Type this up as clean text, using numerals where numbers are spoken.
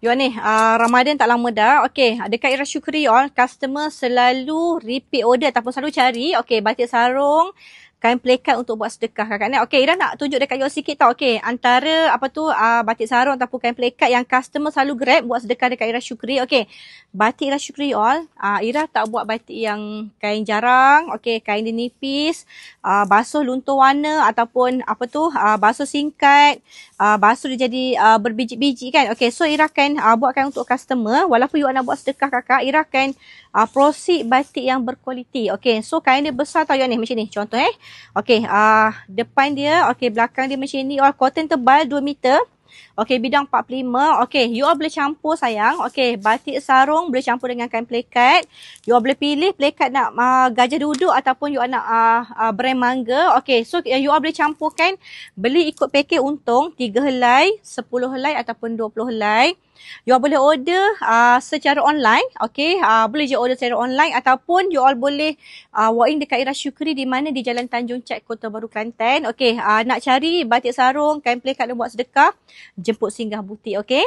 You ni, Ramadan tak lama dah. Okey, dekat Ira Syukri customer selalu repeat order ataupun selalu cari, okey, batik sarung, kain pelikat untuk buat sedekah kakak ni. Okey, Ira nak tunjuk dekat you sikit tau. Okey, antara batik sarung ataupun kain pelikat yang customer selalu grab buat sedekah dekat Ira Syukri. Okey, batik Ira Syukri Ira tak buat batik yang kain jarang, okey, kain dia nipis, basuh luntur warna ataupun basuh singkat, basuh dia jadi berbiji-biji kan. Okey, so Ira akan buatkan untuk customer. Walaupun you nak buat sedekah kakak, Ira akan proceed batik yang berkualiti. Okey, so kain dia besar tau you ni, macam ni contoh Okey, depan dia, okey, belakang dia macam ni. Cotton tebal 2 meter. Okey, bidang 45. Okey, you all boleh campur sayang. Okey, batik sarung boleh campur dengan kain pelikat. You all boleh pilih pelikat nak gajah duduk ataupun you all nak brand mangga. Okey, so you all boleh campurkan. Beli ikut paket untung 3 helai, 10 helai ataupun 20 helai. You all boleh order secara online. Okey, boleh je order secara online ataupun you all boleh walk in dekat Ira Syukri di mana di Jalan Tanjung Chat, Kota Baru, Kelantan. Okey, nak cari batik sarung, kain pelikat dan buat sedekah, jemput singgah butik. Okey.